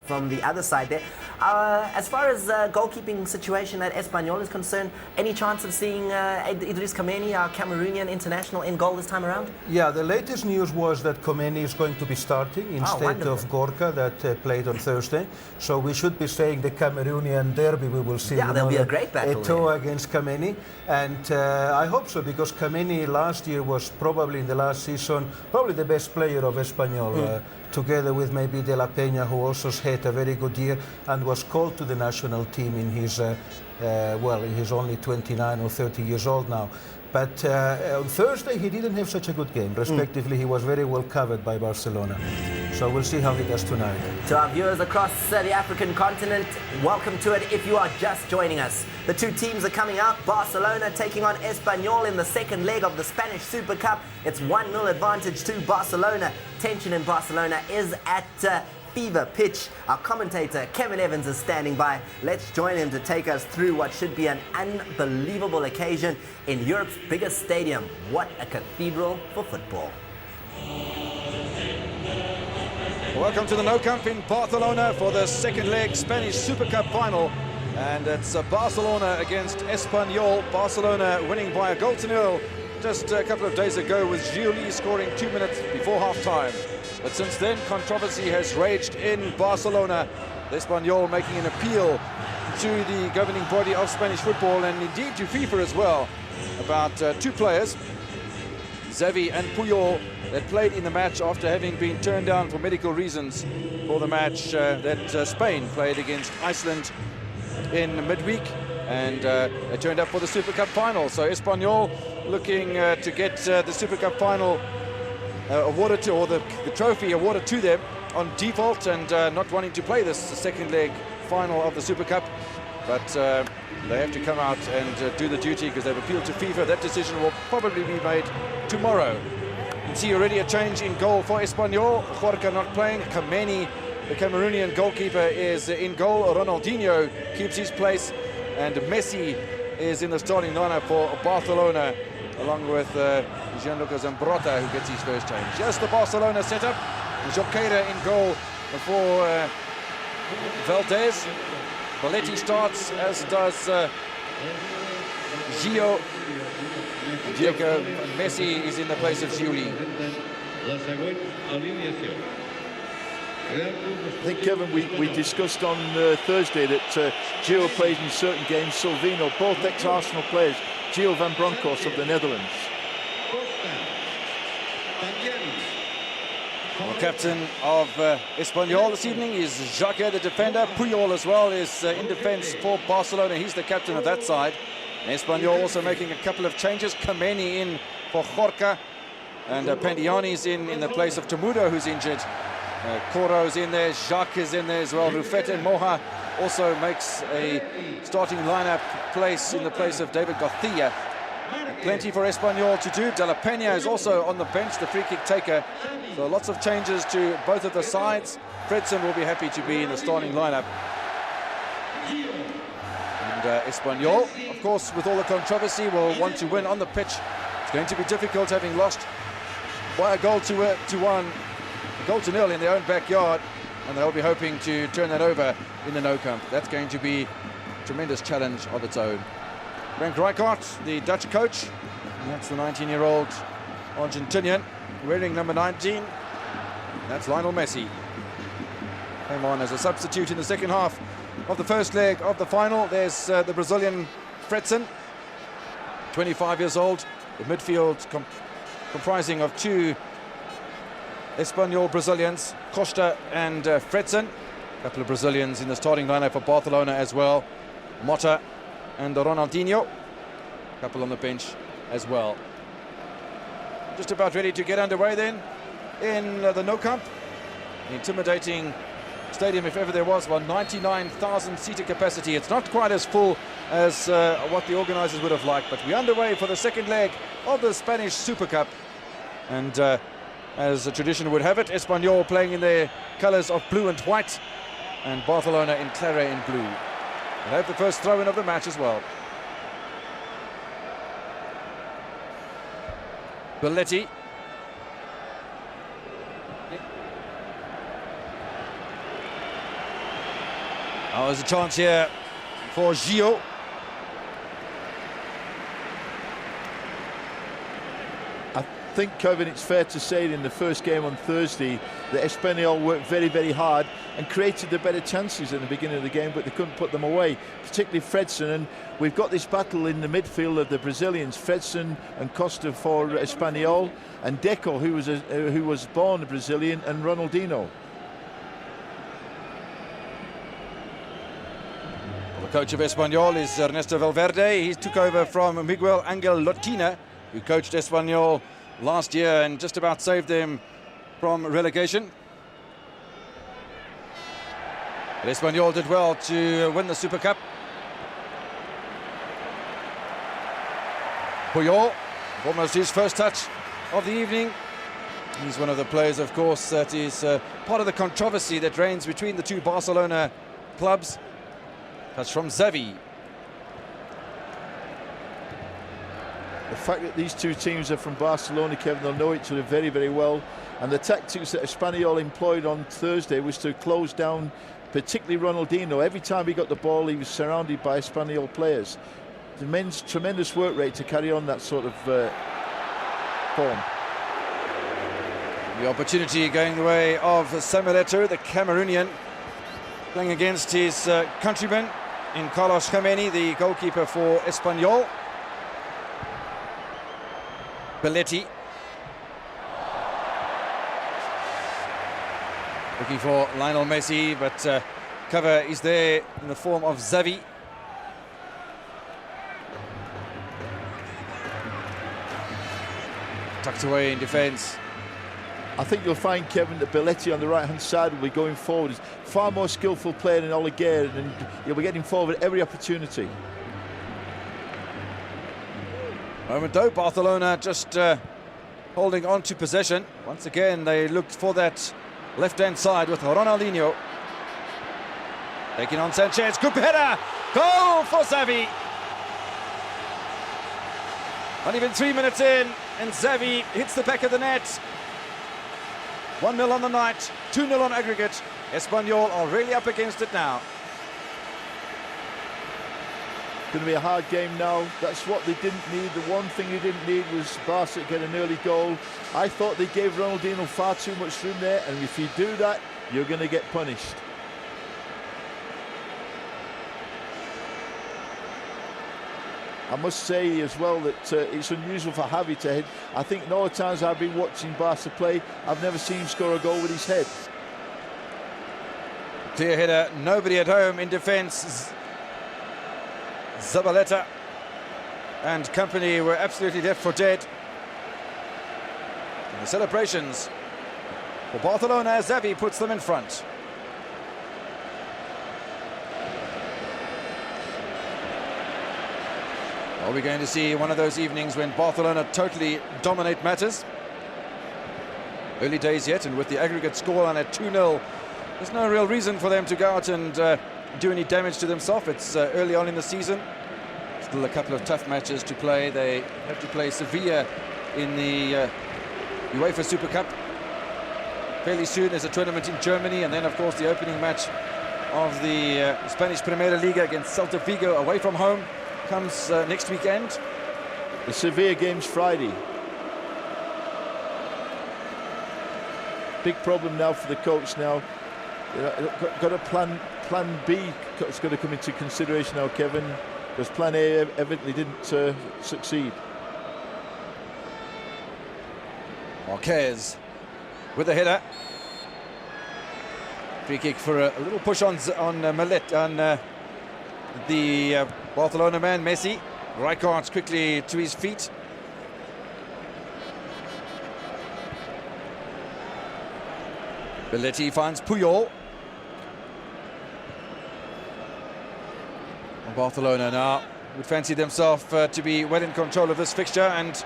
from the other side there. As far as goalkeeping situation at Espanyol is concerned, any chance of seeing Idris Kameni, our Cameroonian international, in goal this time around? Yeah, the latest news was that Kameni is going to be starting instead of Gorka that played on Thursday. So we should be saying the Cameroonian derby we will see. Yeah, there'll be a great battle Eto'o against Kameni. And I hope so, because Kameni last year was probably in the last season, probably the best player of Espanyol. Together with maybe De La Peña, who also had a very good year and was called to the national team in his, he's only 29 or 30 years old now. But on Thursday he didn't have such a good game. Respectively, he was very well covered by Barcelona. So we'll see how he does tonight. To our viewers across the African continent, welcome to it if you are just joining us. The two teams are coming out. Barcelona taking on Espanyol in the second leg of the Spanish SuperCup. It's 1-0 advantage to Barcelona. Tension in Barcelona is at fever pitch. Our commentator Kevin Evans is standing by. Let's join him to take us through what should be an unbelievable occasion in Europe's biggest stadium. What a cathedral for football. Welcome to the Nou Camp in Barcelona for the second leg Spanish SuperCup final. And it's Barcelona against Espanyol. Barcelona winning by 1-0 just a couple of days ago, with Giuli scoring 2 minutes before half-time. But since then, controversy has raged in Barcelona. Espanyol making an appeal to the governing body of Spanish football, and indeed to FIFA as well, about two players, Xavi and Puyol, that played in the match after having been turned down for medical reasons for the match that Spain played against Iceland in midweek, and they turned up for the Super Cup final. So Espanyol looking to get the Super Cup final awarded to, or the trophy awarded to them on default, and not wanting to play this second leg final of the Super Cup. But they have to come out and do the duty, because they've appealed to FIFA. That decision will probably be made tomorrow. You can see already a change in goal for Espanyol. Jorge not playing. Kameni, the Cameroonian goalkeeper, is in goal. Ronaldinho keeps his place, and Messi is in the starting lineup for Barcelona, along with Gianluca Zambrotta, who gets his first change. Just the Barcelona setup. Rijkaard in goal for Valdez. Valverde starts, as does Gio. Diego Messi is in the place of Giuli. I think, Kevin, we discussed on Thursday that Gio plays in certain games. Silvino, both ex-Arsenal players. Gio van Bronckhorst of the Netherlands. The captain of Espanyol this evening is Rijkaard, the defender. Puyol as well is in defence for Barcelona. He's the captain of that side. Espanyol also making a couple of changes. Kameni in for Jorge, and Pandiani's in the place of Temudo, who's injured. Coro's in there, Jacques is in there as well. Rufete and Moha also makes a starting lineup place in the place of David Garcia. Plenty for Espanyol to do. De La Peña is also on the bench, the free kick taker. So lots of changes to both of the sides. Fredson will be happy to be in the starting lineup. And Espanyol, of course, with all the controversy, will want to win on the pitch. It's going to be difficult, having lost by a goal to 0 in their own backyard, and they'll be hoping to turn that over in the Nou Camp. That's going to be a tremendous challenge of its own. Frank Rijkaard, the Dutch coach, and that's the 19-year-old Argentinian wearing number 19. That's Lionel Messi. Came on as a substitute in the second half of the first leg of the final. There's the Brazilian Fredson, 25 years old. The midfield comprising of two Espanyol Brazilians, Costa and Fredson. A couple of Brazilians in the starting lineup for Barcelona as well. Mota and Ronaldinho. A couple on the bench as well. Just about ready to get underway then in the Nou Camp. Intimidating stadium, if ever there was one. 99,000 seater capacity. It's not quite as full as what the organisers would have liked, but we're underway for the second leg of the Spanish Super Cup. And as the tradition would have it, Espanyol playing in their colours of blue and white, and Barcelona in claret and blue. They have the first throw-in of the match as well. Belletti. Now there's a chance here for Gio. I think, Kevin, it's fair to say that in the first game on Thursday that Espanyol worked very, very hard and created the better chances at the beginning of the game, but they couldn't put them away, particularly Fredson. And we've got this battle in the midfield of the Brazilians, Fredson and Costa for Espanyol, and Deco, who was born a Brazilian, and Ronaldinho. Well, the coach of Espanyol is Ernesto Valverde. He took over from Miguel Angel Lotina, who coached Espanyol last year and just about saved them from relegation. But Espanyol did well to win the SuperCup. Puyol, almost his first touch of the evening. He's one of the players, of course, that is part of the controversy that reigns between the two Barcelona clubs. Touch from Xavi. The fact that these two teams are from Barcelona, Kevin, they'll know each other very, very well. And the tactics that Espanyol employed on Thursday was to close down, particularly Ronaldinho. Every time he got the ball, he was surrounded by Espanyol players. Tremendous work rate to carry on that sort of form. The opportunity going the way of Samuel Eto'o, the Cameroonian, playing against his countryman in Carlos Ximeni, the goalkeeper for Espanyol. Belletti looking for Lionel Messi, but cover is there in the form of Xavi. Tucked away in defence. I think you'll find, Kevin, that Belletti on the right-hand side will be going forward. He's far more skillful player than Oleguer, and he'll be getting forward at every opportunity. Moment though, Barcelona just holding on to possession. Once again, they looked for that left-hand side with Ronaldinho. Taking on Sanchez, good header! Goal for Xavi! Not even 3 minutes in, and Xavi hits the back of the net. 1-0 on the night, 2-0 on aggregate. Espanyol are really up against it now. Going to be a hard game now. That's what they didn't need. The one thing they didn't need was Barca to get an early goal. I thought they gave Ronaldinho far too much room there, and if you do that, you're going to get punished. I must say as well that it's unusual for Javi to hit. I think in all the times I've been watching Barca play, I've never seen him score a goal with his head. Clear header, nobody at home in defence. Zabaleta and company were absolutely left for dead. And the celebrations for Barcelona as Xavi puts them in front. Are we going to see one of those evenings when Barcelona totally dominate matters? Early days yet, and with the aggregate scoreline at 2-0, there's no real reason for them to go out and do any damage to themselves. It's early on in the season. Still a couple of tough matches to play. They have to play Sevilla in the UEFA Super Cup. Fairly soon there's a tournament in Germany, and then of course the opening match of the Spanish Primera Liga against Celta Vigo away from home comes next weekend. The Sevilla game's Friday. Big problem now for the coach now. Got a plan B. It's got to come into consideration now, Kevin, because plan A evidently didn't succeed. Marquez with the header. Free kick for a little push on Millet, on the Barcelona man, Messi. Rijkaard quickly to his feet. Belletti finds Puyol. Barcelona now would fancy themselves to be well in control of this fixture, and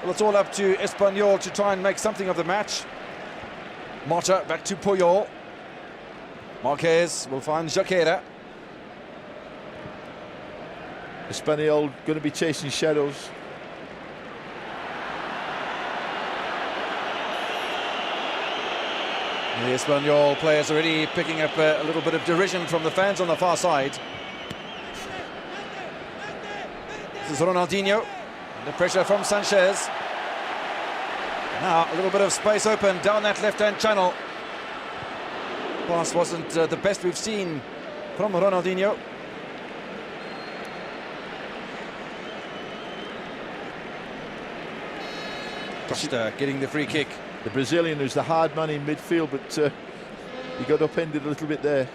well, it's all up to Espanyol to try and make something of the match. Mota back to Puyol. Marquez will find Rijkaard. Espanyol going to be chasing shadows. The Espanyol players already picking up a little bit of derision from the fans on the far side. This is Ronaldinho. The pressure from Sanchez. Now a little bit of space open down that left-hand channel. Pass wasn't the best we've seen from Ronaldinho. Costa getting the free kick. The Brazilian, who's the hard man in midfield, but he got upended a little bit there.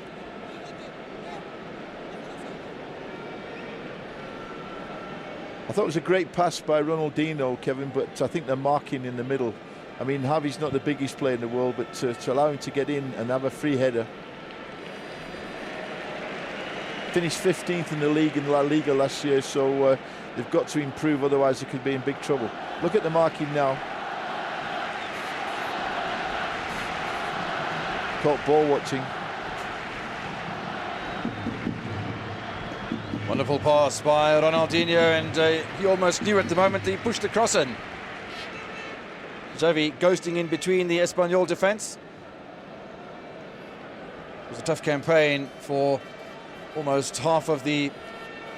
I thought it was a great pass by Ronaldinho, Kevin, but I think they're marking in the middle. I mean, Javi's not the biggest player in the world, but to allow him to get in and have a free header. Finished 15th in the league in La Liga last year, so they've got to improve, otherwise they could be in big trouble. Look at the marking now. Caught ball watching. Wonderful pass by Ronaldinho, and he almost knew at the moment that he pushed the cross in. Xavi ghosting in between the Espanyol defence. It was a tough campaign for almost half of the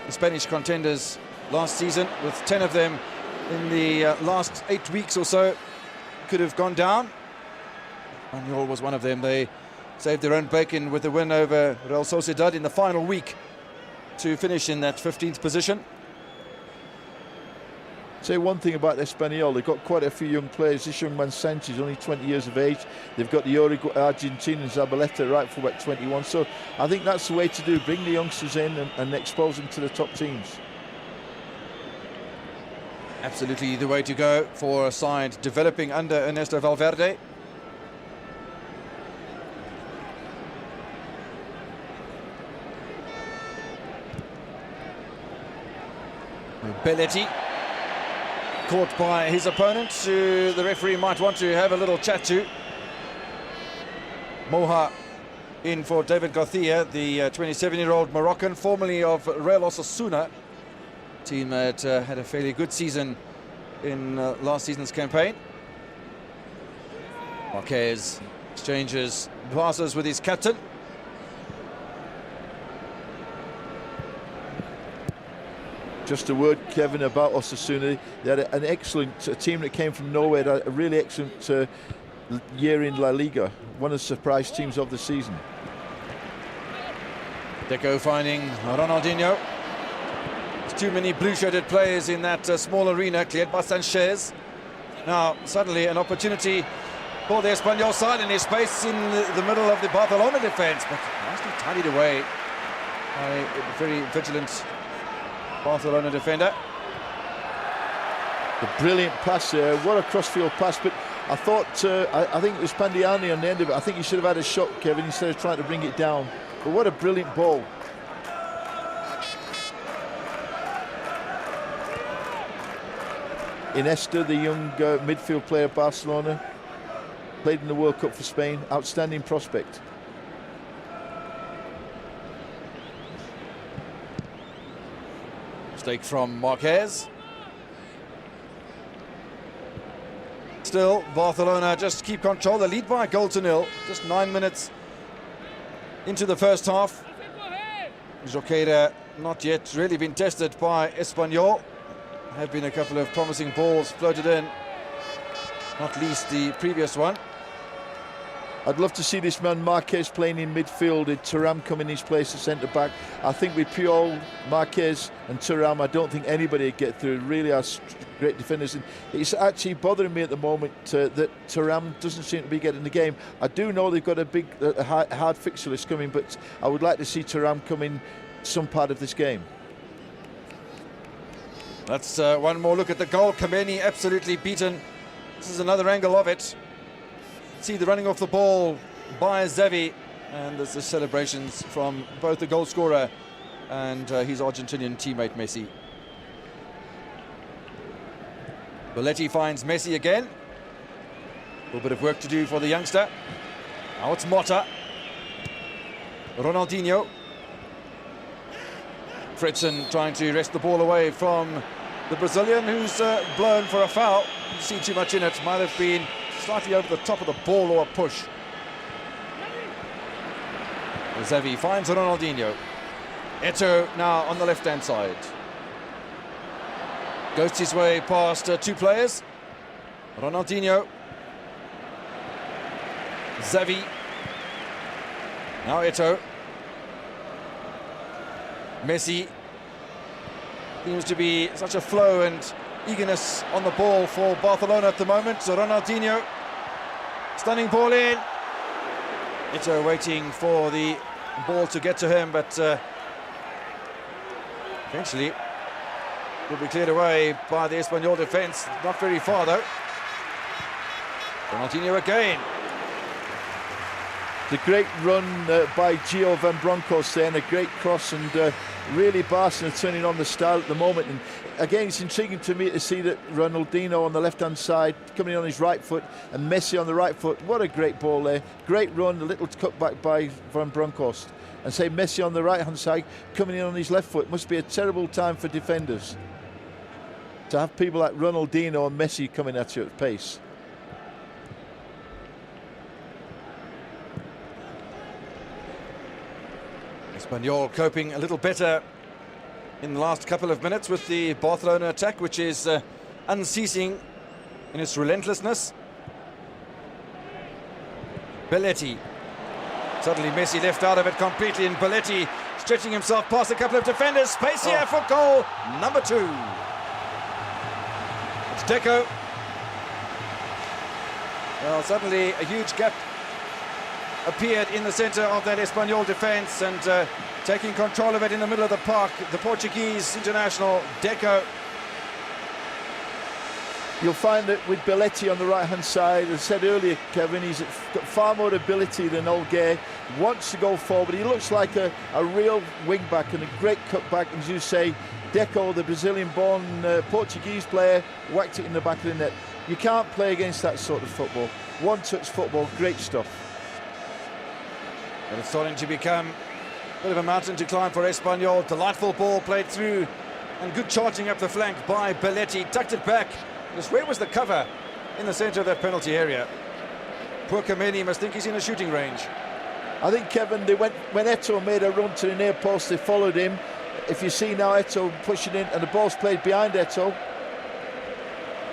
Spanish contenders last season, with 10 of them in the last 8 weeks or so could have gone down. Espanyol was one of them. They saved their own bacon with the win over Real Sociedad in the final week to finish in that 15th position. Say one thing about Espanyol, they've got quite a few young players. This young man Sanchez, only 20 years of age. They've got the Argentinian Zabaleta, right for about 21. So I think that's the way to do, bring the youngsters in and expose them to the top teams. Absolutely the way to go for a side developing under Ernesto Valverde. Belletti caught by his opponent, who the referee might want to have a little chat to. Moha in for David Garcia, the 27-year-old Moroccan, formerly of Real Osasuna. Team that had a fairly good season in last season's campaign. Marquez exchanges passes with his captain. Just a word, Kevin, about Osasuna. They had an excellent team that came from nowhere, a really excellent year in La Liga. One of the surprise teams of the season. Deco finding Ronaldinho. There's too many blue-shirted players in that small arena, cleared by Sanchez. Now, suddenly an opportunity for the Espanyol side, in his space in the middle of the Barcelona defence, but nicely tidied away by a very vigilant Barcelona defender. The brilliant pass there, what a crossfield pass, but I thought, I think it was Pandiani on the end of it. I think he should have had a shot, Kevin, instead of trying to bring it down. But what a brilliant ball. Ernesto, the young midfield player of Barcelona, played in the World Cup for Spain, outstanding prospect. Mistake from Marquez. Still, Barcelona just keep control. They lead by a goal to nil. Just 9 minutes into the first half. Rijkaard not yet really been tested by Espanyol. Have been a couple of promising balls floated in, not least the previous one. I'd love to see this man Marquez playing in midfield, and Thuram come in his place at centre-back. I think with Puyol, Marquez and Thuram, I don't think anybody would get through. Really are great defenders. And it's actually bothering me at the moment that Thuram doesn't seem to be getting the game. I do know they've got a big, hard fixture list coming, but I would like to see Thuram come in some part of this game. That's one more look at the goal. Kameni absolutely beaten. This is another angle of it. See the running off the ball by Xavi, and there's the celebrations from both the goal scorer and his Argentinian teammate Messi. Belletti finds Messi again. A little bit of work to do for the youngster. Now it's Motta. Ronaldinho. Fredson trying to wrest the ball away from the Brazilian, who's blown for a foul. Didn't see too much in it. Might have been slightly over the top of the ball or a push. Xavi finds Ronaldinho. Eto'o now on the left-hand side. Goes his way past two players. Ronaldinho. Xavi. Now Eto'o. Messi. Seems to be such a flow and eagerness on the ball for Barcelona at the moment. So Ronaldinho. Stunning ball in. Eto'o waiting for the ball to get to him, but eventually will be cleared away by the Espanyol defence. Not very far though. Ronaldinho again. The great run by Gio Van Bronckhorst there, and a great cross, and really Barcelona turning on the style at the moment. And again, it's intriguing to me to see that Ronaldinho on the left-hand side coming in on his right foot and Messi on the right foot. What a great ball there. Great run, a little cutback by Van Bronckhorst. And say Messi on the right-hand side coming in on his left foot. Must be a terrible time for defenders to have people like Ronaldinho and Messi coming at you at pace. Espanyol coping a little better in the last couple of minutes with the Barcelona attack, which is unceasing in its relentlessness. Belletti. Suddenly Messi left out of it completely, and Belletti stretching himself past a couple of defenders. Space here for goal number 2. It's Deco. Well, suddenly a huge gap appeared in the centre of that Espanyol defence, and taking control of it in the middle of the park, the Portuguese international, Deco. You'll find that with Belletti on the right-hand side, as I said earlier, Kevin, he's got far more ability than Olguer. Wants to go forward. He looks like a real wing-back and a great cut-back. As you say, Deco, the Brazilian-born Portuguese player, whacked it in the back of the net. You can't play against that sort of football. One-touch football, great stuff. And it's starting to become a bit of a mountain to climb for Espanyol. Delightful ball played through, and good charging up the flank by Belletti. Tucked it back. Just where was the cover in the centre of that penalty area? Poor Kameni must think he's in a shooting range. I think, Kevin, when Eto'o made a run to the near post, they followed him. If you see now Eto'o pushing in, and the ball's played behind Eto'o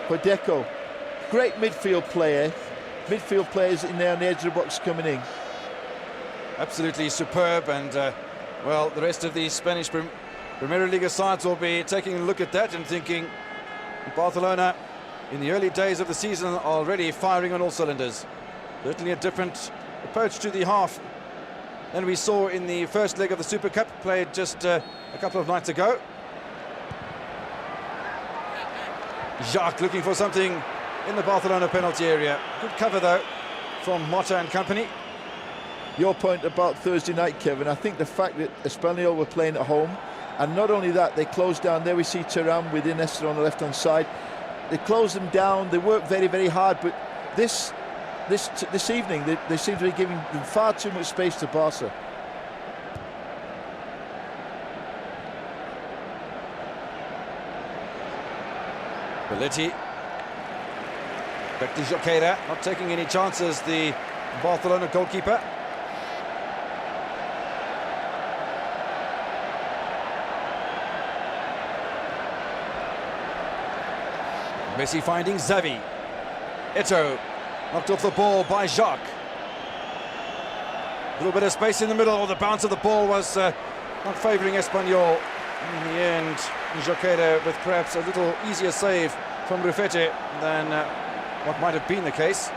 for Deco. Great midfield player. Midfield players in there on the edge of the box coming in. Absolutely superb, and well, the rest of the Spanish Primera Liga sides will be taking a look at that and thinking Barcelona in the early days of the season already firing on all cylinders. Certainly a different approach to the half than we saw in the first leg of the Super Cup, played just a couple of nights ago. Jacques looking for something in the Barcelona penalty area. Good cover though from Mota and company. Your point about Thursday night, Kevin, I think the fact that Espanyol were playing at home, and not only that, they closed down. There we see Thuram with Ernesto on the left-hand side. They closed them down. They worked very, very hard, but this evening they seem to be giving them far too much space to Barca. Belletti. Back to Rijkaard, not taking any chances, the Barcelona goalkeeper. Messi finding Xavi. Eto'o knocked off the ball by Jacques. A little bit of space in the middle. The bounce of the ball was not favouring Espanyol. In the end, Rijkaard with perhaps a little easier save from Rufete than what might have been the case.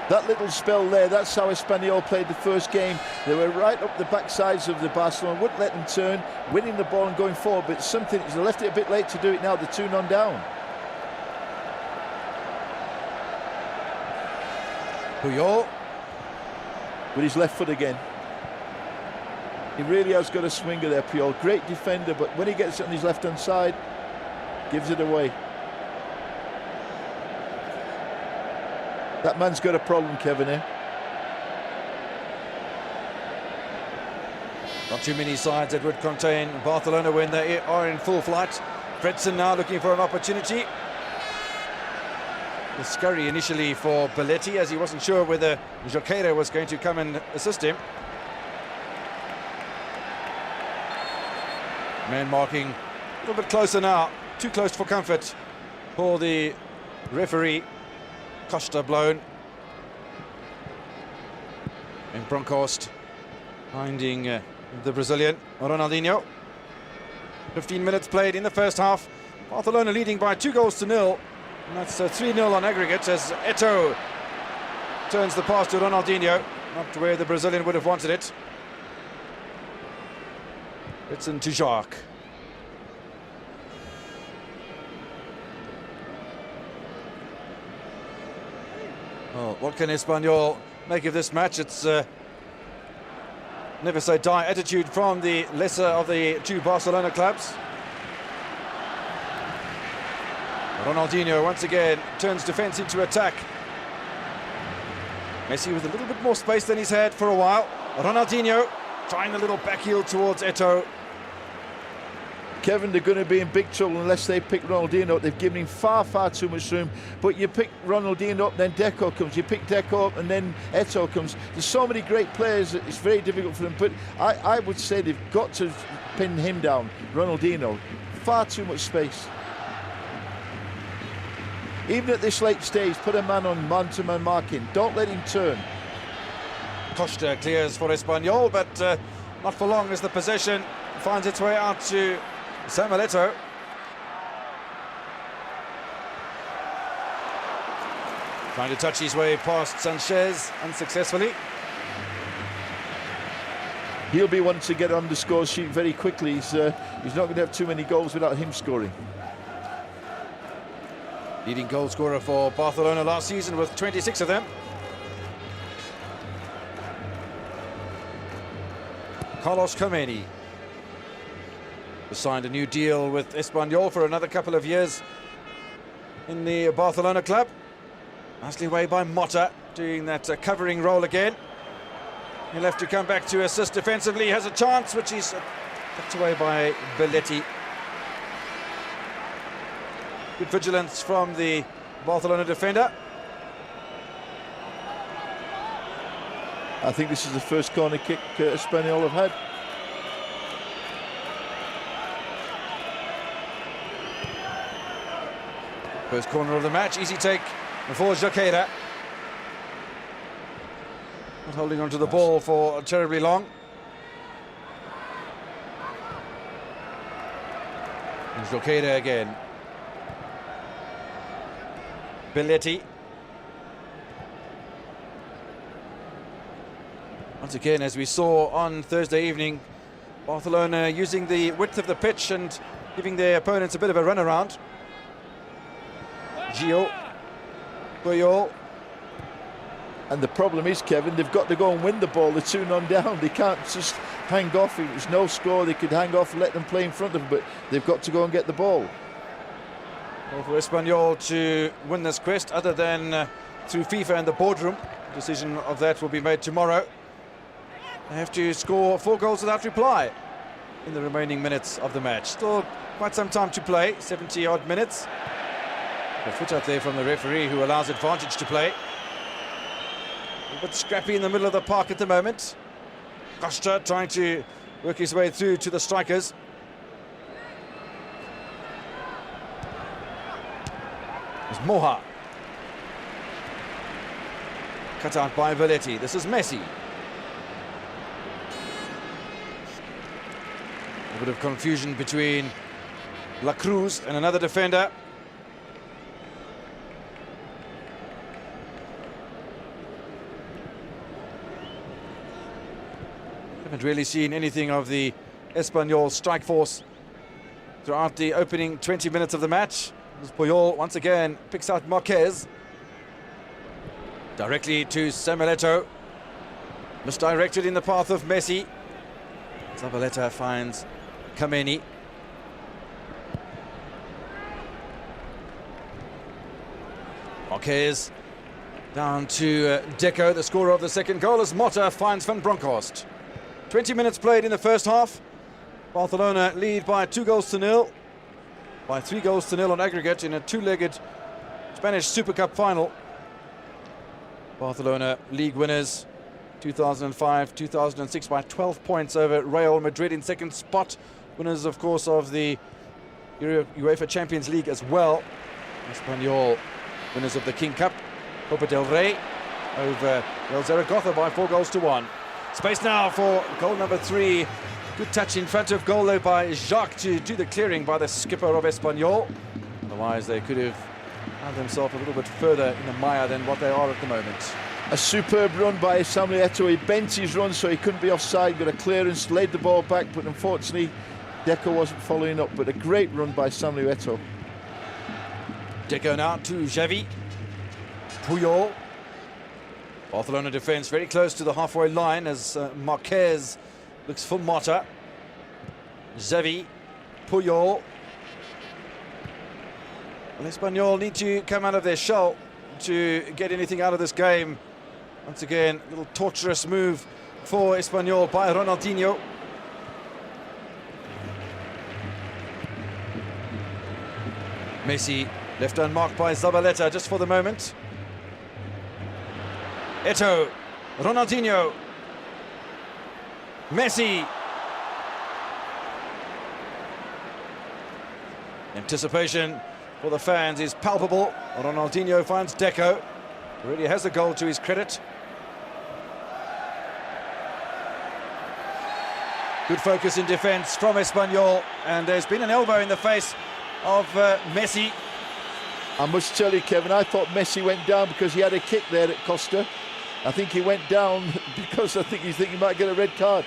That little spell there, that's how Espanyol played the first game. They were right up the backsides of the Barcelona, wouldn't let them turn, winning the ball and going forward, but something, they left it a bit late to do it now. They're 2-0 down. Puyol. With his left foot again. He really has got a swinger there, Puyol. Great defender, but when he gets it on his left-hand side, gives it away. That man's got a problem, Kevin, here. Not too many sides that would contain Barcelona when they are in full flight. Fredson now looking for an opportunity. The scurry initially for Belletti, as he wasn't sure whether Rijkaard was going to come and assist him. Man marking a little bit closer now. Too close for comfort for the referee. Costa blown. And Bronkhorst finding the Brazilian, Ronaldinho. 15 minutes played in the first half. Barcelona leading by 2-0. And that's 3-0 on aggregate as Eto'o turns the pass to Ronaldinho. Not where the Brazilian would have wanted it. It's into Jacques. Well, what can Espanyol make of this match? It's never say die attitude from the lesser of the two Barcelona clubs. Ronaldinho once again turns defence into attack. Messi with a little bit more space than he's had for a while. Ronaldinho trying a little back heel towards Eto'o. Kevin, they're going to be in big trouble unless they pick Ronaldinho up. They've given him far, far too much room. But you pick Ronaldinho up, then Deco comes. You pick Deco up, and then Eto'o comes. There's so many great players that it's very difficult for them. But I would say they've got to pin him down, Ronaldinho. Far too much space. Even at this late stage, put a man on man-to-man marking. Don't let him turn. Costa clears for Espanyol, but not for long as the possession finds its way out to Samuel Eto'o. Trying to touch his way past Sanchez unsuccessfully. He'll be one to get on the score sheet very quickly. He's not going to have too many goals without him scoring. Leading goal scorer for Barcelona last season with 26 of them. Carlos Kameni signed a new deal with Espanyol for another couple of years in the Barcelona club. Nicely away by Mota, doing that covering role again. He'll have to come back to assist defensively. He has a chance, which is tucked away by Belletti. Good vigilance from the Barcelona defender. I think this is the first corner kick Espanyol have had. First corner of the match, easy take for Rijkaard. Not holding onto the ball for terribly long. And Rijkaard again. Belletti. Once again, as we saw on Thursday evening, Barcelona using the width of the pitch and giving their opponents a bit of a runaround. Gio, Puyol. And the problem is, Kevin, they've got to go and win the ball. They're 2-0 down. They can't just hang off. If there's no score, they could hang off and let them play in front of them, but they've got to go and get the ball. Well, for Espanyol to win this quest, other than through FIFA and the boardroom, the decision of that will be made tomorrow. They have to score 4 goals without reply in the remaining minutes of the match. Still quite some time to play, 70-odd minutes. A foot up there from the referee, who allows advantage to play. A bit scrappy in the middle of the park at the moment. Costa trying to work his way through to the strikers. There's Moha. Cut out by Belletti. This is Messi. A bit of confusion between La Cruz and another defender. Haven't really seen anything of the Espanyol strike force throughout the opening 20 minutes of the match. As Puyol once again picks out Marquez. Directly to Samuel Eto'o. Misdirected in the path of Messi. Zabaleta finds Kameni. Marquez down to Deco, the scorer of the second goal, as Mota finds Van Bronckhorst. 20 minutes played in the first half. Barcelona lead by 2-0, by 3-0 on aggregate in a 2-legged Spanish SuperCup final. Barcelona league winners 2005-2006 by 12 points over Real Madrid in second spot winners, of course, of the UEFA Champions League as well. Espanyol, winners of the King Cup. Copa del Rey over El Zaragoza by 4-1. Space now for goal number 3. Good touch in front of goal though by Jacques to do the clearing by the skipper of Espanyol. Otherwise they could have found themselves a little bit further in the mire than what they are at the moment. A superb run by Samuel Eto'o. He bent his run so he couldn't be offside, got a clearance, laid the ball back, but unfortunately Deco wasn't following up. But a great run by Samuel Eto'o. Deco now to Xavi. Puyol. Barcelona defence very close to the halfway line as Marquez looks for Mota. Xavi. Puyol. Well, Espanyol need to come out of their shell to get anything out of this game. Once again, a little torturous move for Espanyol by Ronaldinho. Messi left unmarked by Zabaleta just for the moment. Eto'o, Ronaldinho, Messi. Anticipation for the fans is palpable. Ronaldinho finds Deco. Already has a goal to his credit. Good focus in defence from Espanyol, and there's been an elbow in the face of Messi. I must tell you, Kevin, I thought Messi went down because he had a kick there at Costa. I think he went down because I think he might get a red card.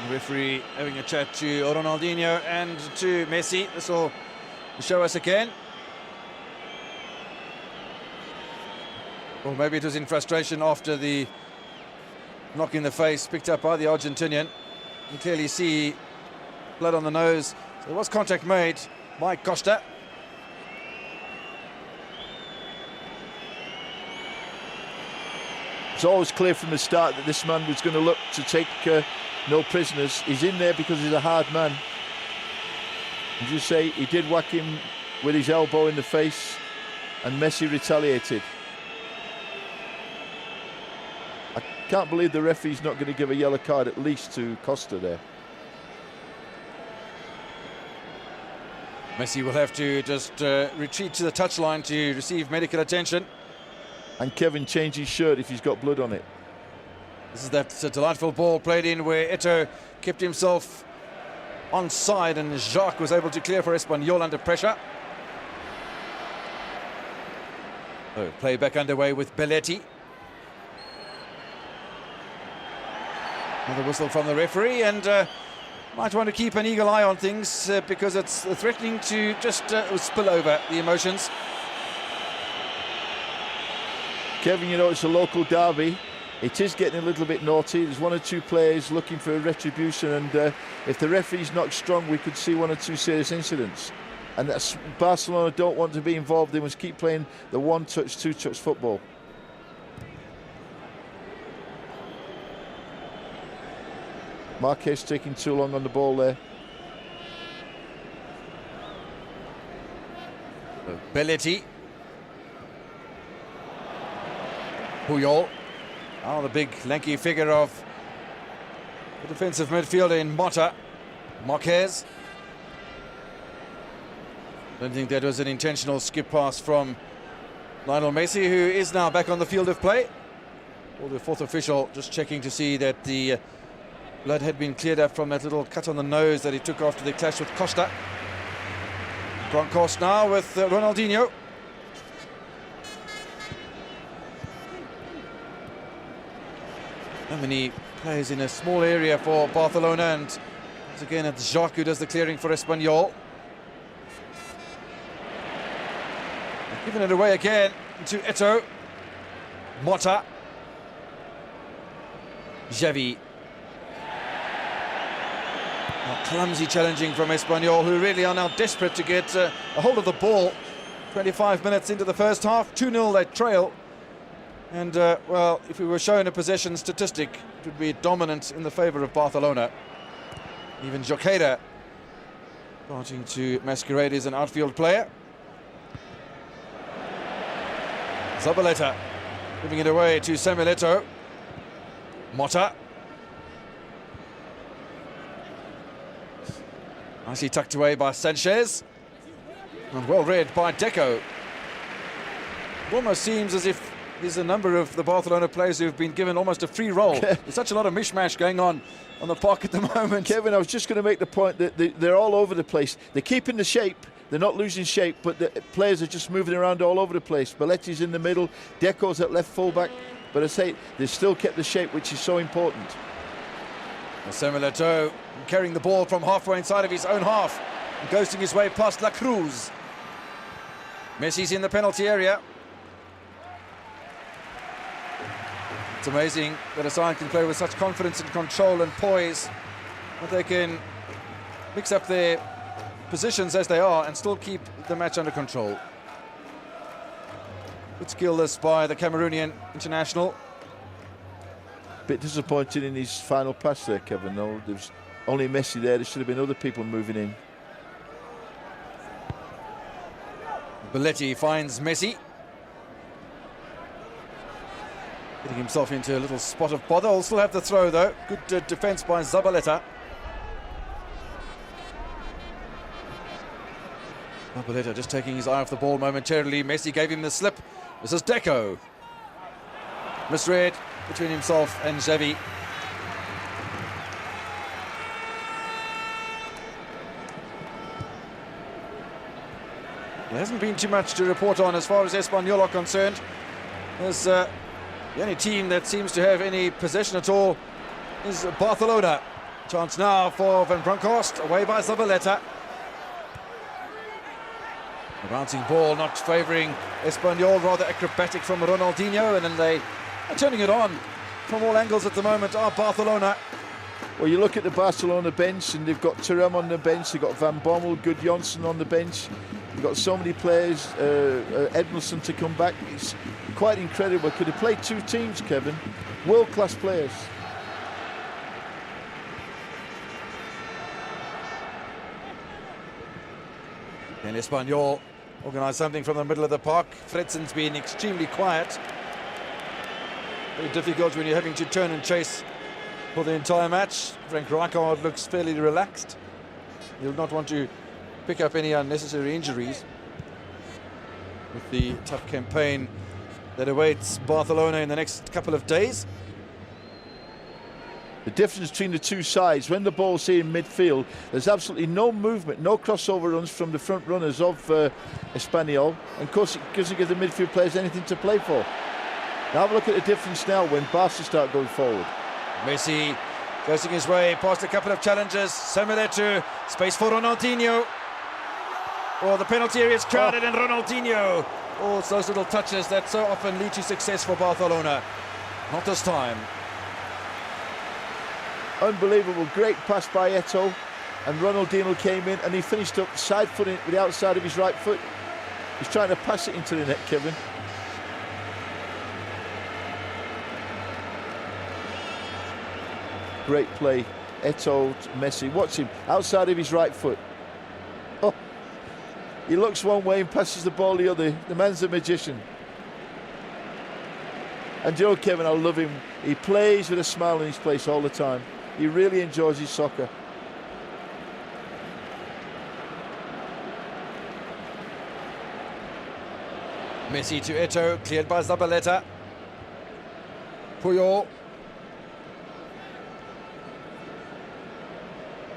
The referee having a chat to Ronaldinho and to Messi. This will show us again. Or maybe it was in frustration after the knock in the face picked up by the Argentinian. You can clearly see blood on the nose. So there was contact made by Costa. It's always clear from the start that this man was going to look to take no prisoners. He's in there because he's a hard man. And just say he did whack him with his elbow in the face, and Messi retaliated. I can't believe the referee's not going to give a yellow card at least to Costa there. Messi will have to just retreat to the touchline to receive medical attention. And Kevin change his shirt if he's got blood on it. This is that delightful ball played in where Eto'o kept himself onside and Jacques was able to clear for Espanyol under pressure. So play back underway with Belletti. Another whistle from the referee, and might want to keep an eagle eye on things because it's threatening to just spill over the emotions. Kevin, you know, it's a local derby. It is getting a little bit naughty. There's one or two players looking for a retribution, and if the referee's not strong, we could see one or two serious incidents. And that's Barcelona don't want to be involved. They must keep playing the one-touch, two-touch football. Marquez taking too long on the ball there. Belletti. Puyol. Oh, the big lanky figure of the defensive midfielder in Mota. Marquez. Don't think that was an intentional skip pass from Lionel Messi, who is now back on the field of play. Or the fourth official just checking to see that the blood had been cleared up from that little cut on the nose that he took after the clash with Costa. Front course now with Ronaldinho. How many players in a small area for Barcelona, and once again it's Jacques who does the clearing for Espanyol. Giving it away again to Eto'o. Mota. Xavi. Clumsy challenging from Espanyol, who really are now desperate to get a hold of the ball. 25 minutes into the first half, 2-0 they trail. And, well, if we were shown a possession statistic, it would be dominant in the favour of Barcelona. Even Rijkaard starting to masquerade as an outfield player. Zabaleta giving it away to Samuel Eto'o. Mota. Nicely tucked away by Sanchez. And well read by Deco. It almost seems as if there's a number of the Barcelona players who've been given almost a free roll. There's such a lot of mishmash going on the park at the moment. Kevin, I was just going to make the point that they're all over the place. They're keeping the shape. They're not losing shape, but the players are just moving around all over the place. Balletti's in the middle. Deco's at left fullback. But I say, they've still kept the shape, which is so important. Mejuto carrying the ball from halfway inside of his own half. Ghosting his way past La Cruz. Messi's in the penalty area. It's amazing that a side can play with such confidence and control and poise, that they can mix up their positions as they are and still keep the match under control. Good skill this by the Cameroonian international. Bit disappointed in his final pass there, Kevin, though. There was only Messi there. There should have been other people moving in. Balletti finds Messi. Getting himself into a little spot of bother. Will still have the throw, though. Good defence by Zabaleta. Zabaleta just taking his eye off the ball momentarily. Messi gave him the slip. This is Deco. Misread between himself and Xavi. There hasn't been too much to report on as far as Espanyol are concerned. There's the only team that seems to have any possession at all is Barcelona. Chance now for Van Bronckhorst, away by Zabaleta. A bouncing ball not favouring Espanyol, rather acrobatic from Ronaldinho, and then they are turning it on from all angles at the moment are Barcelona. Well, you look at the Barcelona bench, and they've got Thuram on the bench, they've got Van Bommel, Gudjonsson on the bench. You've got so many players, Edmondson to come back. It's quite incredible. Could have played two teams, Kevin. World-class players. And Espanyol organised something from the middle of the park. Fredsson's been extremely quiet. Very difficult when you're having to turn and chase for the entire match. Frank Rijkaard looks fairly relaxed. He'll not want to pick up any unnecessary injuries with the tough campaign that awaits Barcelona in the next couple of days. The difference between the two sides, when the ball's here in midfield, there's absolutely no movement, no crossover runs from the front runners of Espanyol. And of course, it doesn't give the midfield players anything to play for. Now have a look at the difference now when Barca start going forward. Messi ghosting his way past a couple of challenges. Samueletu, space for Ronaldinho. Oh, the penalty area is crowded, and Ronaldinho. Oh, it's those little touches that so often lead to success for Barcelona. Not this time. Unbelievable, great pass by Eto'o, and Ronaldinho came in and he finished up side-footing with the outside of his right foot. He's trying to pass it into the net, Kevin. Great play, Eto'o to Messi. Watch him, outside of his right foot. Oh, he looks one way and passes the ball the other. The man's a magician. And you know, Kevin, I love him. He plays with a smile on his face all the time. He really enjoys his soccer. Messi to Eto'o, cleared by Zabaleta. Puyol.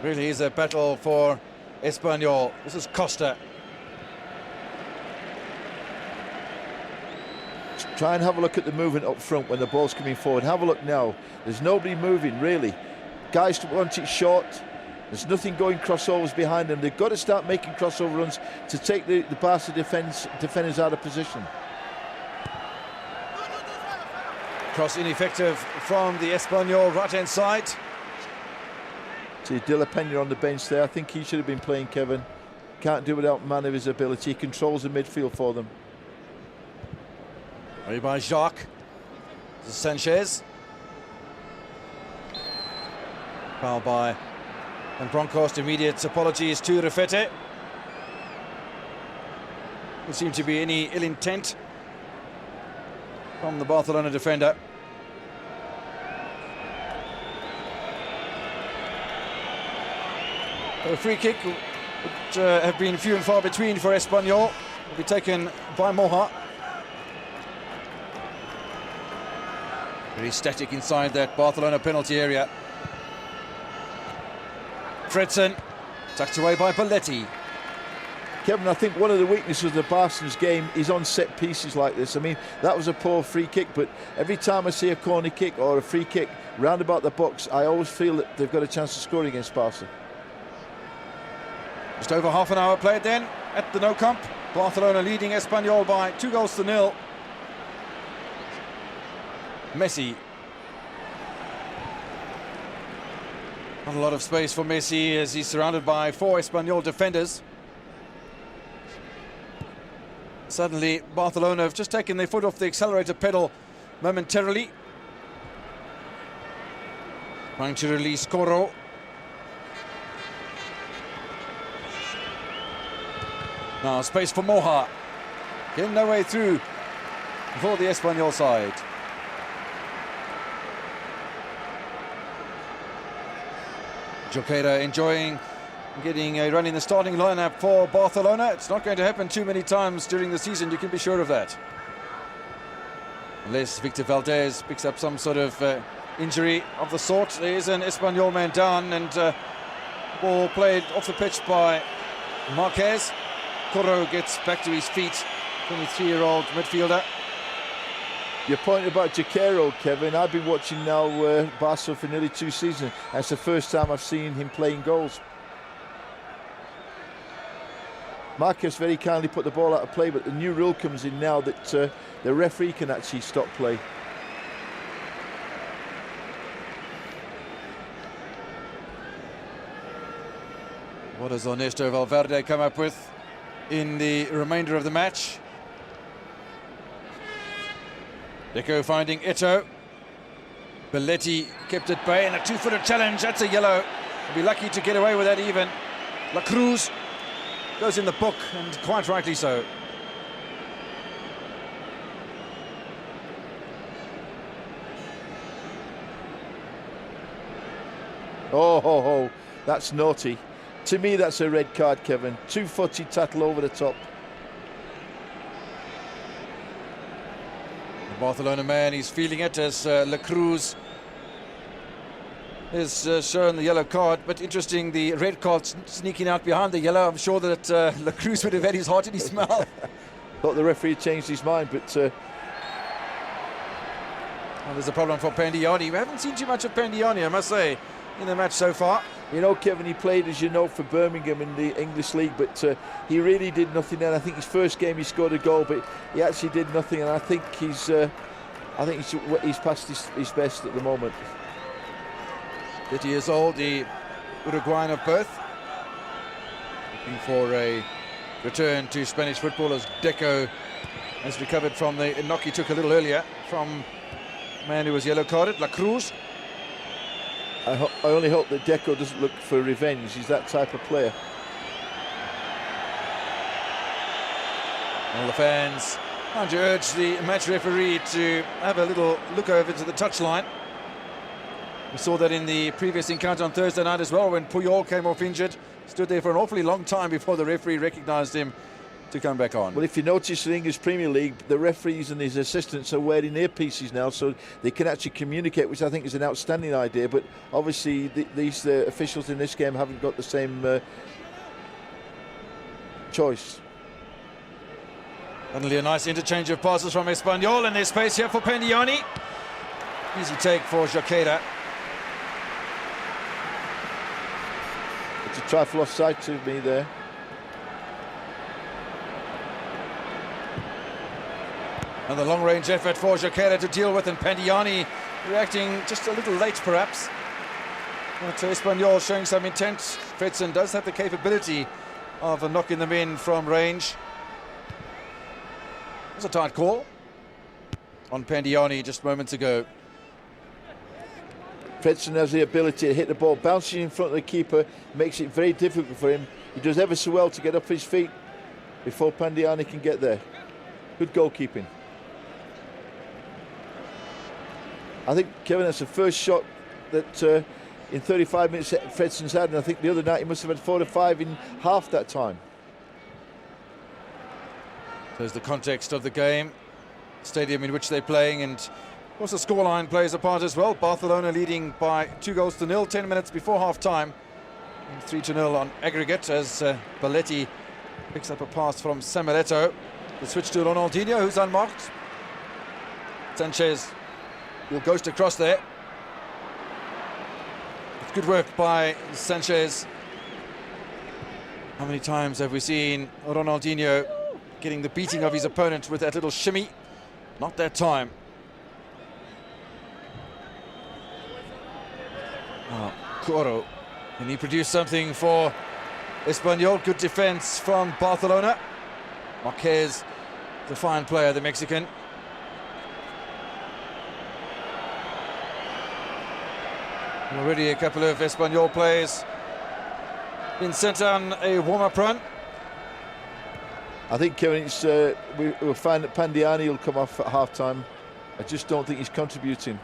Really is a battle for Espanyol. This is Costa. Try and have a look at the movement up front when the ball's coming forward. Have a look now. There's nobody moving, really. Guys want it short. There's nothing going crossovers behind them. They've got to start making crossover runs to take the Barca defenders out of position. Cross ineffective from the Espanyol right-hand side. See De La Peña on the bench there. I think he should have been playing, Kevin. Can't do without man of his ability. He controls the midfield for them. Ready by Jacques. This is Sanchez. Foul by Van Bronckhorst. Immediate apologies to Rafete. There seemed to be any ill intent from the Barcelona defender. A free kick, which have been few and far between for Espanyol, will be taken by Moja. Very static inside that Barcelona penalty area. Fredson, tucked away by Balletti. Kevin, I think one of the weaknesses of the Barcelona's game is on set pieces like this. I mean, that was a poor free kick, but every time I see a corner kick or a free kick round about the box, I always feel that they've got a chance of scoring against Barca. Just over half an hour played then at the Nou Camp. Barcelona leading Espanyol by 2-0. Messi. Not a lot of space for Messi as he's surrounded by 4 Espanyol defenders. Suddenly, Barcelona have just taken their foot off the accelerator pedal momentarily. Trying to release Coro. Now space for Moja. Getting no way through for the Espanyol side. Rijkaard enjoying getting a run in the starting lineup for Barcelona. It's not going to happen too many times during the season, you can be sure of that. Unless Victor Valdez picks up some sort of injury of the sort. There is an Espanyol man down, and ball played off the pitch by Marquez. Coro gets back to his feet, 23-year-old midfielder. Your point about Rijkaard, Kevin, I've been watching now Barca for nearly 2 seasons. That's the first time I've seen him playing goals. Marquez very kindly put the ball out of play, but the new rule comes in now that the referee can actually stop play. What does Ernesto Valverde come up with in the remainder of the match? Deco finding Eto'o. Balletti kept at bay, and a 2-footed challenge. That's a yellow. He'll be lucky to get away with that even. La Cruz goes in the book, and quite rightly so. Oh, that's naughty. To me, that's a red card, Kevin. 2-footed tackle over the top. The Barcelona man, he's feeling it as La Cruz is shown the yellow card, but interesting, the red card sneaking out behind the yellow. I'm sure that La Cruz would have had his heart in his mouth. Thought the referee changed his mind, but well, there's a problem for Pandiani. We haven't seen too much of Pandiani, I must say, in the match so far. you know, Kevin, he played, as you know, for Birmingham in the English League, but he really did nothing. And I think his first game he scored a goal, but he actually did nothing. And I think he's past his best at the moment. 30 years old, the Uruguayan of birth, looking for a return to Spanish football as Deco has recovered from the knock he took a little earlier from a man who was yellow carded, La Cruz. I only hope that Deco doesn't look for revenge. He's that type of player. All the fans trying to urge the match referee to have a little look over to the touchline. We saw that in the previous encounter on Thursday night as well, when Puyol came off injured. Stood there for an awfully long time before the referee recognised him to come back on. Well, if you notice in the English Premier League, the referees and his assistants are wearing earpieces now, so they can actually communicate, which I think is an outstanding idea. But obviously these officials in this game haven't got the same choice. Suddenly a nice interchange of passes from Espanyol, and there's space here for Pandiani. Easy take for Rijkaard. It's a trifle offside to me there. Another long-range effort for Rijkaard to deal with, and Pandiani reacting just a little late, perhaps. But Espanyol showing some intent. Fredson does have the capability of knocking them in from range. It was a tight call on Pandiani just moments ago. Fredson has the ability to hit the ball, bouncing in front of the keeper, makes it very difficult for him. He does ever so well to get up his feet before Pandiani can get there. Good goalkeeping. I think, Kevin, that's the first shot that in 35 minutes that Fredson's had, and I think the other night he must have had 4 or 5 in half that time. There's the context of the game, stadium in which they're playing, and of course the scoreline plays a part as well. Barcelona leading by 2-0, 10 minutes before half-time. 3-0 on aggregate as Balletti picks up a pass from Samaletto. The switch to Ronaldinho, who's unmarked. Sanchez will ghost across there. It's good work by Sanchez. How many times have we seen Ronaldinho getting the beating of his opponent with that little shimmy? Not that time. Oh, Coro. Can he produce something for Espanyol? Good defense from Barcelona. Marquez, the fine player, the Mexican. Already a couple of Espanyol players been sent on a warm-up run. I think, Kevin, we'll find that Pandiani will come off at half-time. I just don't think he's contributing.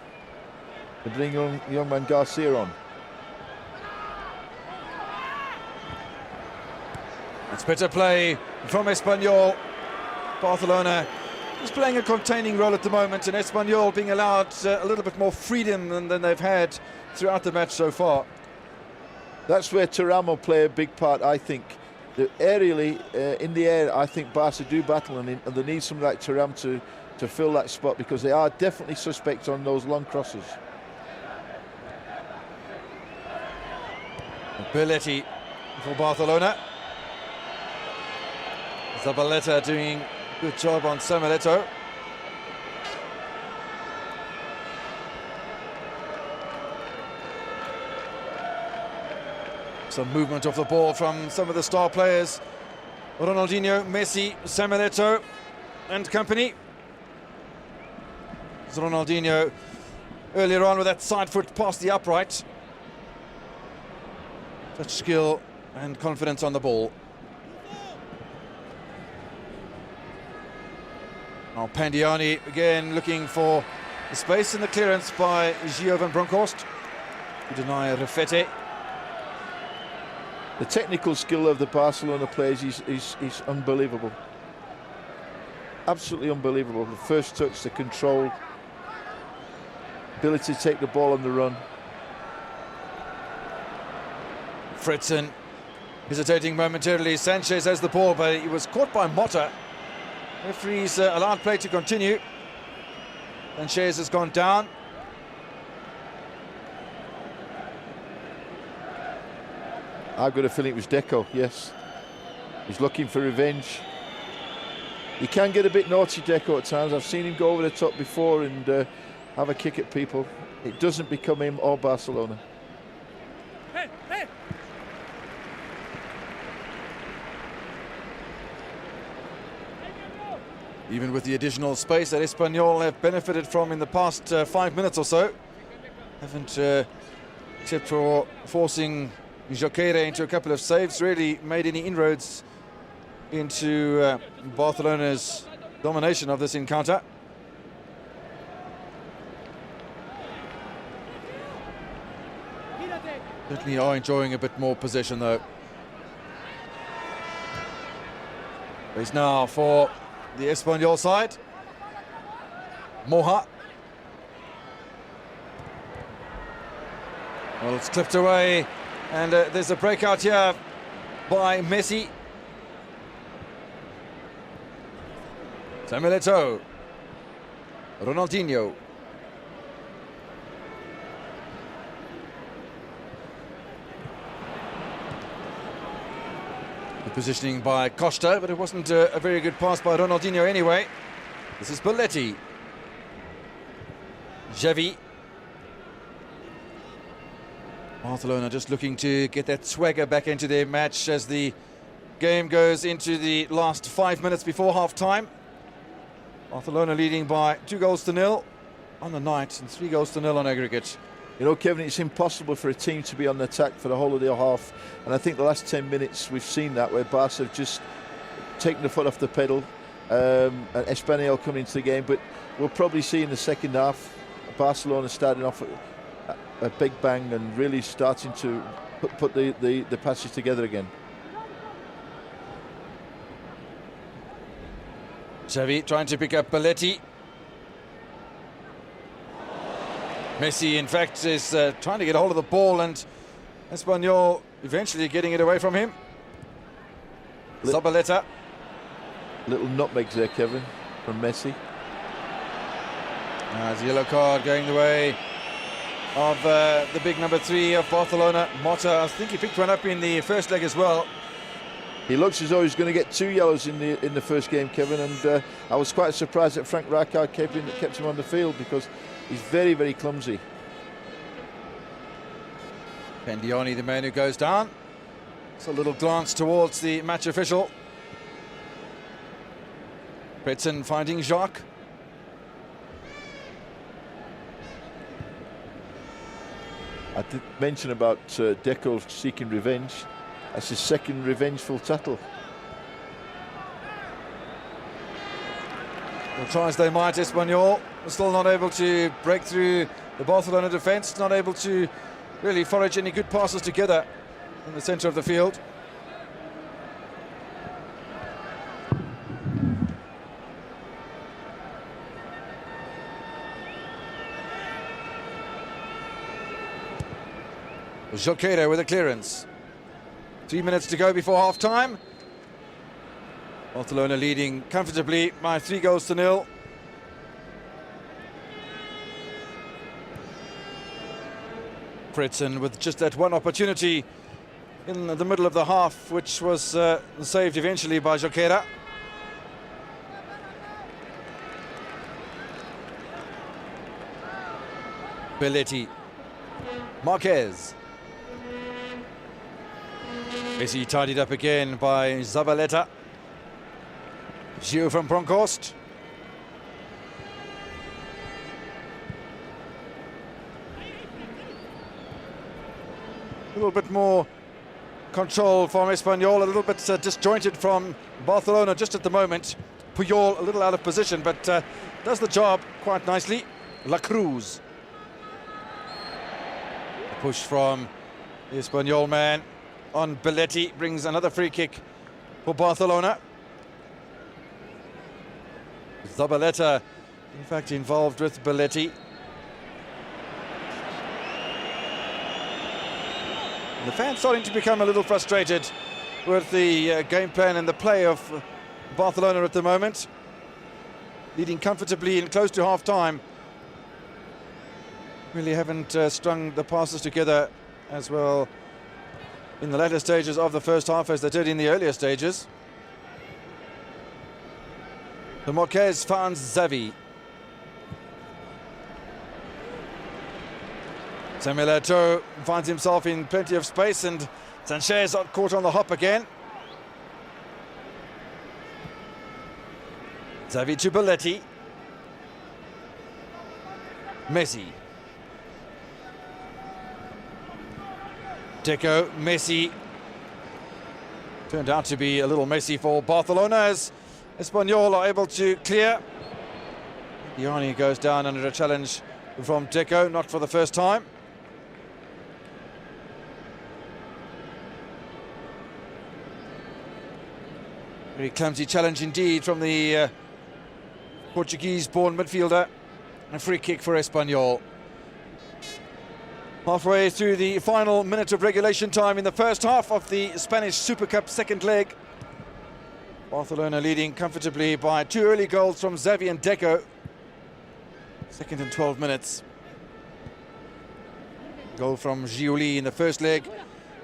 They bring young man Garcia on. It's better play from Espanyol. Barcelona is playing a containing role at the moment, and Espanyol being allowed a little bit more freedom than they've had throughout the match so far. That's where Thuram will play a big part, I think. Aerially, in the air, I think Barca do battle, and they need somebody like Thuram to fill that spot, because they are definitely suspect on those long crosses. Balletti for Barcelona. Zabaleta doing a good job on Samaletto. Some movement off the ball from some of the star players. Ronaldinho, Messi, Samaletto and company. It's Ronaldinho earlier on with that side foot past the upright. Such skill and confidence on the ball. Now Pandiani again looking for the space in the clearance by Gio van Bronckhorst to deny Rafete. The technical skill of the Barcelona players is unbelievable. Absolutely unbelievable. The first touch, the control, ability to take the ball on the run. Fredson hesitating momentarily. Sanchez has the ball, but he was caught by Motta. Referee's allowed play to continue. Sanchez has gone down. I've got a feeling it was Deco, yes. He's looking for revenge. He can get a bit naughty, Deco, at times. I've seen him go over the top before and have a kick at people. It doesn't become him or Barcelona. Hey, hey. Even with the additional space that Espanyol have benefited from in the past 5 minutes or so. Haven't, except for forcing Joqueira into a couple of saves, really made any inroads into Barcelona's domination of this encounter. Certainly are enjoying a bit more possession though. He's now for the Espanyol side. Moja. Well, it's clipped away, and there's a breakout here by Messi. Samaletto. Ronaldinho. The positioning by Costa, but it wasn't a very good pass by Ronaldinho anyway. This is Balletti. Xavi. Barcelona just looking to get that swagger back into their match as the game goes into the last 5 minutes before half-time. Barcelona leading by 2-0 on the night and 3-0 on aggregate. You know, Kevin, it's impossible for a team to be on the attack for the whole of the half. And I think the last 10 minutes we've seen that, where Barca have just taken the foot off the pedal. And Espanyol coming into the game. But we'll probably see in the second half Barcelona starting off a big bang and really starting to put the passes together again. Xavi trying to pick up Belletti. Messi, in fact, is trying to get a hold of the ball, and Espanyol eventually getting it away from him. Zabaleta. Little nutmegs there, Kevin, from Messi. There's a yellow card going the way of the big number 3 of Barcelona, Mota. I think he picked one up in the first leg as well. He looks as though he's going to get 2 yellows in the first game, Kevin, and I was quite surprised that Frank Rijkaard kept him on the field, because he's very, very clumsy. Pendioni, the man who goes down. It's a little glance towards the match official. Pretson finding Jacques. I did mention about Deco seeking revenge. That's his second revengeful tackle. Well, try as they might, Espanyol still not able to break through the Barcelona defence, not able to really forage any good passes together in the centre of the field. Joqueira with a clearance. 3 minutes to go before half-time. Barcelona leading comfortably by 3-0. Pretson with just that one opportunity in the middle of the half, which was saved eventually by Joqueira. Belletti. Marquez. Messi tidied up again by Zabaleta. Gio from Bronkhorst. A little bit more control from Espanyol, a little bit disjointed from Barcelona just at the moment. Puyol a little out of position, but does the job quite nicely. La Cruz. A push from the Espanyol man on Belletti brings another free kick for Barcelona. Zabaleta, in fact, involved with Belletti. The fans starting to become a little frustrated with the game plan and the play of Barcelona at the moment. Leading comfortably and close to half-time. Really haven't strung the passes together as well in the latter stages of the first half as they did in the earlier stages. The Marquez finds Xavi. Samuel Eto'o finds himself in plenty of space, and Sanchez caught on the hop again. Xavi to Belletti. Messi. Deco, Messi. Turned out to be a little messy for Barcelona as Espanyol are able to clear. Ioni goes down under a challenge from Deco, not for the first time. Very clumsy challenge indeed from the Portuguese-born midfielder. A free kick for Espanyol. Halfway through the final minute of regulation time in the first half of the Spanish SuperCup second leg. Barcelona leading comfortably by 2 early goals from Xavi and Deco. Second and 12 minutes. Goal from Giuli in the first leg.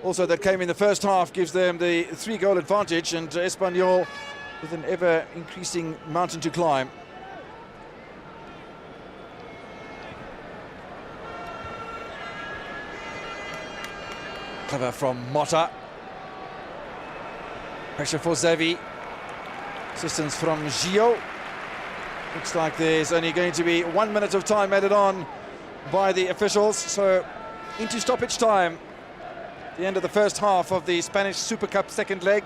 Also that came in the first half gives them the 3-goal advantage, and Espanyol with an ever-increasing mountain to climb. Clever from Mota. Pressure for Xavi. Assistance from Gio. Looks like there's only going to be 1 minute of time added on by the officials, so into stoppage time. The end of the first half of the Spanish SuperCup second leg.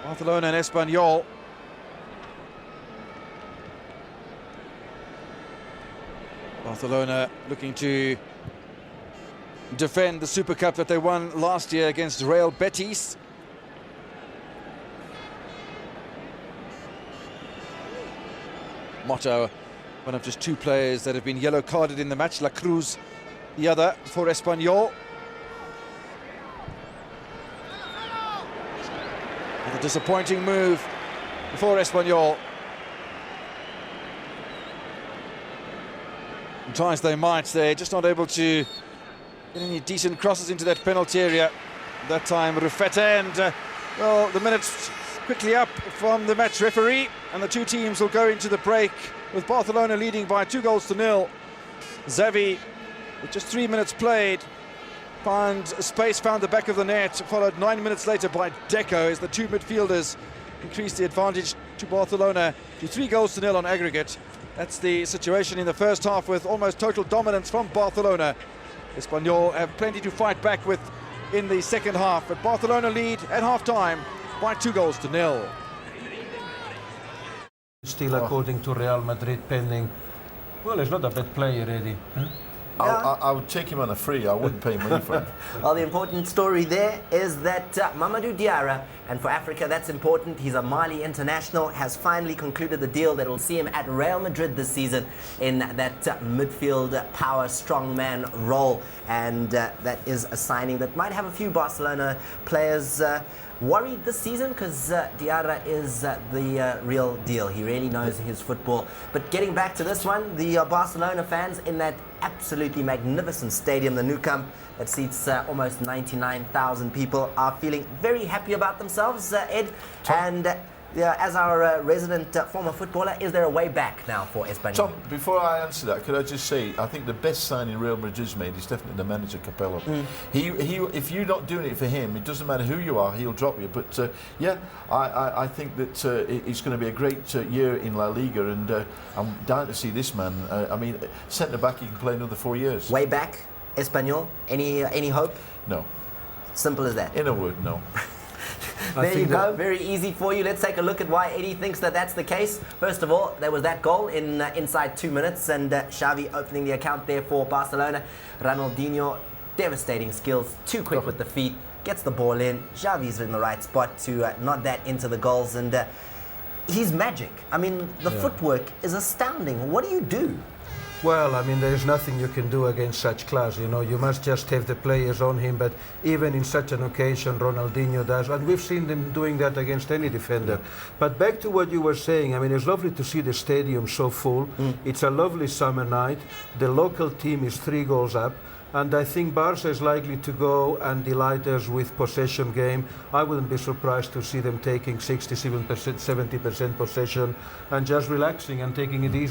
Barcelona and Espanyol. Barcelona looking to defend the Super Cup that they won last year against Real Betis. Motto, one of just two players that have been yellow carded in the match. La Cruz, the other for Espanyol. A disappointing move for Espanyol. Tries they might, they're just not able to get any decent crosses into that penalty area. That time Rufete, and well, the minutes quickly up from the match referee, and the two teams will go into the break with Barcelona leading by 2-0. Xavi, with just 3 minutes played, found space, found the back of the net, followed 9 minutes later by Deco as the two midfielders increased the advantage to Barcelona to 3-0 on aggregate. That's the situation in the first half, with almost total dominance from Barcelona. Espanyol have plenty to fight back with in the second half, but Barcelona lead at half-time by 2-0. Still, according to Real Madrid, pending. Well, he's not a bad player, Eddie. Huh? I would take him on a free. I wouldn't pay money for him. Well, the important story there is that Mamadou Diarra, and for Africa that's important, he's a Mali international, has finally concluded the deal that will see him at Real Madrid this season in that midfield power strongman role. And that is a signing that might have a few Barcelona players worried this season, because Diarra is the real deal. He really knows his football. But getting back to this one, the Barcelona fans in that absolutely magnificent stadium, the Nou Camp, that seats almost 99,000 people, are feeling very happy about themselves, Ed. And as our resident former footballer, is there a way back now for Espanyol? Tom, before I answer that, could I just say, I think the best signing Real Madrid's made is definitely the manager, Capello. He, if you're not doing it for him, it doesn't matter who you are, he'll drop you. But yeah, I think that it's going to be a great year in La Liga, and I'm down to see this man. I mean, centre-back, he can play another 4 years. Way back, Espanyol? Any hope? No. Simple as that. In a word, no. There you go, very easy for you. Let's take a look at why Eddie thinks that that's the case. First of all, there was that goal in inside 2 minutes, and Xavi opening the account there for Barcelona. Ronaldinho, devastating skills, too quick with the feet, gets the ball in. Xavi's in the right spot to nod that into the goals, and he's magic. I mean, the footwork is astounding. What do you do? Well, I mean, there's nothing you can do against such class, you know. You must just have the players on him, but even in such an occasion, Ronaldinho does, and we've seen them doing that against any defender. But back to what you were saying, I mean, it's lovely to see the stadium so full. It's a lovely summer night. The local team is 3 goals up, and I think Barca is likely to go and delight us with possession game. I wouldn't be surprised to see them taking 67%, 70% possession and just relaxing and taking it easy.